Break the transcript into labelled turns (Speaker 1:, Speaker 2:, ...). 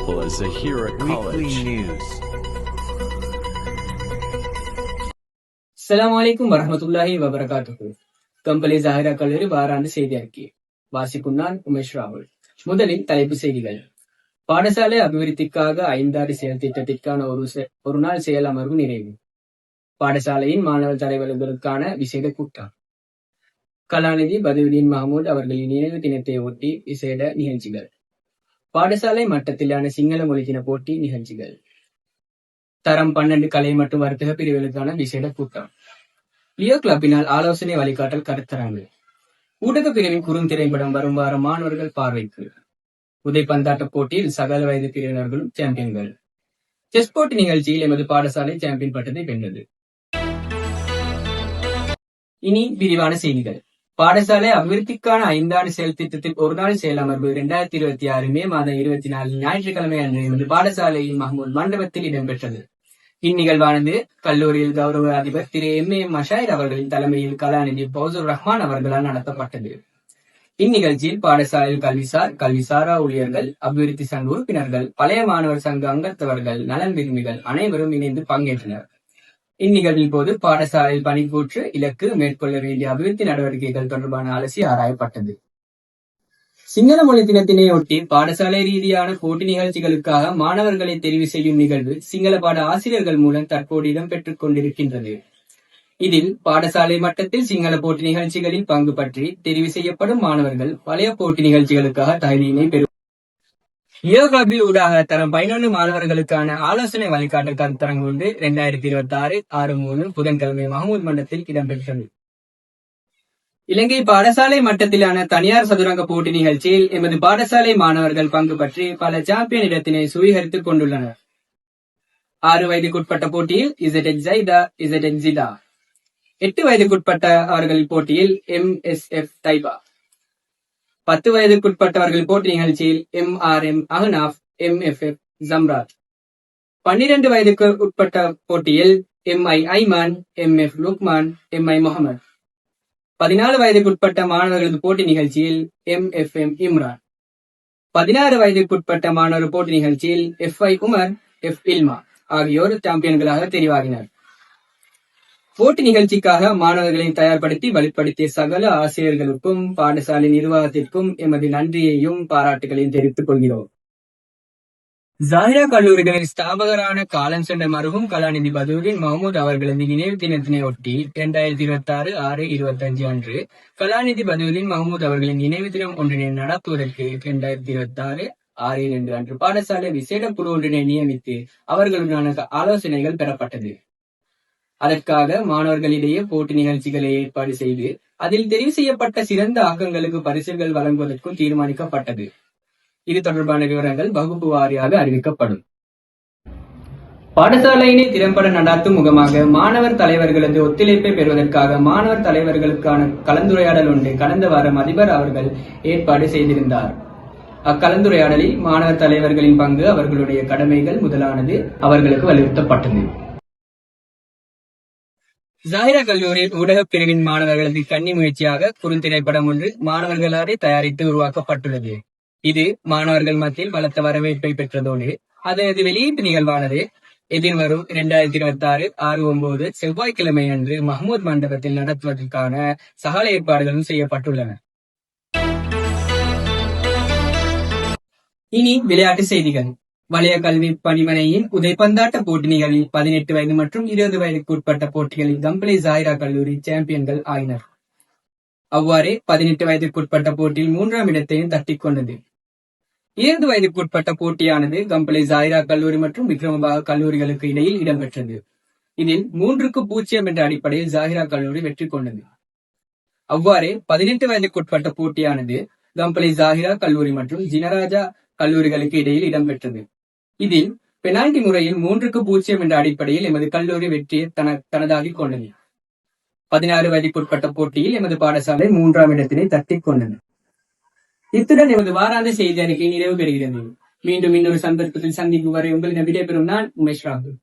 Speaker 1: are here at college.
Speaker 2: Weekly news.
Speaker 3: அஸ்ஸலாமு அலைக்கும் வரஹ்மத்துல்லாஹி வபரகாத்துஹு. கம்பளி ஜாஹிரா கல்லூரி வாராண்டு செய்தி அறிக்கை வாசிக்கும் நான் உமேஷ் ராகுல். முதலில் தலைப்பு செய்திகள். பாடசாலை அபிவிருத்திக்காக 5 ஆண்டு செயல் திட்டத்திற்கான ஒரு நாள் செயல் அமர்வு நிறைவு. பாடசாலையின் மாணவர் தலைவர்களுக்கான விசேட கூட்டம். கலாநிதி பதுவுதீன் மஹமூத் அவர்களின் நினைவு தினத்தை ஒட்டி விசேட நிகழ்ச்சிகள். பாடசாலை மட்டத்திலான சிங்கள மொழித்தின போட்டி நிகழ்ச்சிகள். தரம் 12 கலை மற்றும் வர்த்தக பிரிவுகளுக்கான விசேட கூட்டம். லியோ கிளப்பினால் ஆலோசனை வழிகாட்டல் கருத்தரங்கு. ஊடக பிரிவின் குறுந்திரைப்படம் வரும் வாரம் மாணவர்கள் பார்வைக்கு. உதைப்பந்தாட்ட போட்டியில் சகல வயது பிரிவினர்களும் சாம்பியன்கள். செஸ் போட்டி நிகழ்ச்சியில் எமது பாடசாலை சாம்பியன் பட்டத்தை வென்றது. இனி விரிவான செய்திகள். பாடசாலை அபிவிருத்திக்கான 5 ஆண்டு செயல் திட்டத்தில் ஒரு நாள் செயல் அமர்வு 2026 மே மாதம் 24 ஞாயிற்றுக்கிழமை அன்று எமது பாடசாலையின் மஹமூத் மண்டபத்தில் இடம்பெற்றது. இந்நிகழ்வானது கல்லூரியில் கௌரவ அதிபர் திரு M.A. மஷாயிர் அவர்களின் தலைமையில் கலாநிதி பௌசுர் ரஹ்மான் அவர்களால் நடத்தப்பட்டது. இந்நிகழ்ச்சியில் பாடசாலையில் கல்விசாரா ஊழியர்கள், அபிவிருத்தி சங்க உறுப்பினர்கள், பழைய மாணவர் சங்க அங்கத்தவர்கள், நலன் விரும்பிகள் அனைவரும் இணைந்து பங்கேற்றனர். இந்நிகழ்வின் போது பாடசாலையில் பணிக்கூற்று இலக்கு, மேற்கொள்ள வேண்டிய அபிவிருத்தி நடவடிக்கைகள் தொடர்பான அலசி ஆராயப்பட்டது. சிங்கள மொழி தினத்தினை ஒட்டி பாடசாலை ரீதியான போட்டி நிகழ்ச்சிகளுக்காக மாணவர்களை தெரிவு செய்யும் நிகழ்வு சிங்கள பாட ஆசிரியர்கள் மூலம் தற்போது இடம்பெற்றுக் கொண்டிருக்கின்றது. இதில் பாடசாலை மட்டத்தில் சிங்கள போட்டி நிகழ்ச்சிகளில் பங்கு பற்றி தெரிவு செய்யப்படும் மாணவர்கள் பழைய போட்டி நிகழ்ச்சிகளுக்காக தகுதியினை பெறும். லியோ கிளப்பில் ஊடாக தரம் 11 மாணவர்களுக்கான ஆலோசனை வழிகாட்டல் கருத்தரங்கு ஒன்று 2026 6/3 புதன்கிழமை மஹமூத் மண்டபத்தில் இடம்பெற்றது. இலங்கை பாடசாலை மட்டத்திலான தனியார் சதுரங்க போட்டி நிகழ்ச்சியில் எமது பாடசாலை மாணவர்கள் பங்கு பற்றி பல சாம்பியன் இடத்தினை சுவீகரித்துக் கொண்டுள்ளனர். 6 வயதுக்குட்பட்ட போட்டியில் ZH ஜைதா, ZH ஜிதா. 8 வயதுக்குட்பட்ட அவர்கள் போட்டியில் MSF தைபா. 10 வயதுக்குட்பட்டவர்கள் போட்டி நிகழ்ச்சியில் MRM அஹ்னாஃப், MFF ஜம்ராத். 12 வயதுக்கு உட்பட்ட போட்டியில் MI ஐமான், MF Luqman, MI Mohammed. 14 வயதுக்குட்பட்ட மாணவர்களது போட்டி நிகழ்ச்சியில் MFM இம்ரான். 16 வயதுக்குட்பட்ட மாணவர் போட்டி நிகழ்ச்சியில் FI உமர், F இல்மா ஆகியோர் சாம்பியன்களாக தெரிவாகினர். போட்டி நிகழ்ச்சிக்காக மாணவர்களை தயார்படுத்தி வலுப்படுத்திய சகல ஆசிரியர்களுக்கும் பாடசாலை நிர்வாகத்திற்கும் எமது நன்றியையும் பாராட்டுகளையும் தெரிவித்துக் கொள்கிறோம். ஜாஹிரா கல்லூரிகளின் ஸ்தாபகரான காலம் சென்ற மருகும் கலாநிதி பதுவுதீன் மஹமூத் அவர்களது நினைவு தினத்தினை ஒட்டி 2026 6/25 அன்று கலாநிதி பதுவுதீன் மஹமூத் அவர்களின் நினைவு தினம் ஒன்றினை நடத்துவதற்கு 2026 6/2 அன்று பாடசாலை விசேட குழு ஒன்றினை நியமித்து அவர்களுடனான ஆலோசனைகள் பெறப்பட்டது. அதற்காக மாணவர்களிடையே போட்டி நிகழ்ச்சிகளை ஏற்பாடு செய்து அதில் தெரிவு செய்யப்பட்ட சிறந்த ஆக்கங்களுக்கு பரிசுகள் வழங்குவதற்கும் தீர்மானிக்கப்பட்டது. இது தொடர்பான விவரங்கள் வகுப்பு வாரியாக அறிவிக்கப்படும். பாடசாலையினை திறம்பட நடாத்தும் முகமாக மாணவர் தலைவர்களது ஒத்துழைப்பை பெறுவதற்காக மாணவர் தலைவர்களுக்கான கலந்துரையாடல் ஒன்று கடந்த வாரம் அதிபர் அவர்கள் ஏற்பாடு செய்திருந்தார். அக்கலந்துரையாடலில் மாணவர் தலைவர்களின் பங்கு, அவர்களுடைய கடமைகள் முதலானது அவர்களுக்கு வலியுறுத்தப்பட்டது. ஜாஹிரா கல்லூரியின் ஊடகப் பிரிவின் மாணவர்களது கன்னி முயற்சியாக குறுந்திரைப்படம் ஒன்று மாணவர்களாலே தயாரித்து உருவாக்கப்பட்டுள்ளது. இது மாணவர்கள் மத்தியில் பலத்த வரவேற்பை பெற்றதோடு அதனது வெளியீட்டு நிகழ்வானது எதிர்வரும் 2026 6/9 செவ்வாய்க்கிழமை அன்று மஹமூத் மண்டபத்தில் நடத்துவதற்கான சகல ஏற்பாடுகளும் செய்யப்பட்டுள்ளன. இனி விளையாட்டு செய்திகள். வலய கல்வி பணிமனையின் உதைப்பந்தாட்ட போட்டி நிகழ்வில் 18 வயது மற்றும் 20 வயதுக்கு உட்பட்ட போட்டிகளில் கம்பளி ஜாஹிரா கல்லூரி சாம்பியன்கள் ஆயினர். அவ்வாறே 18 வயதுக்குட்பட்ட போட்டியில் 3ஆம் இடத்தையும் தட்டிக் கொண்டது. 20 வயதுக்குட்பட்ட போட்டியானது கம்பளி ஜாஹிரா கல்லூரி மற்றும் விக்ரமபாக கல்லூரிகளுக்கு இடையில் இடம்பெற்றது. இதில் 3-0 என்ற அடிப்படையில் ஜாஹிரா கல்லூரி வெற்றி கொண்டது. அவ்வாறே 18 வயதுக்குட்பட்ட போட்டியானது கம்பளி ஜாஹிரா கல்லூரி மற்றும் ஜினராஜா கல்லூரிகளுக்கு இடையில் இடம்பெற்றது. இதில் பெனால்டி முறையில் 3-0 என்ற அடிப்படையில் எமது கல்லூரி வெற்றியை தனதாகிக் கொண்டது. 16 வயதுக்குட்பட்ட போட்டியில் எமது பாடசாலை 3ஆம் இடத்தினை தட்டிக் கொண்டது. இத்துடன் எமது வாராந்த செய்தி அறிக்கை நிறைவு பெறுகிறது. மீண்டும் இன்னொரு சந்தர்ப்பத்தில் சந்திக்கும் வரை உங்களிடம் விடைபெறும் நான் உமேஷ் ராகுல்.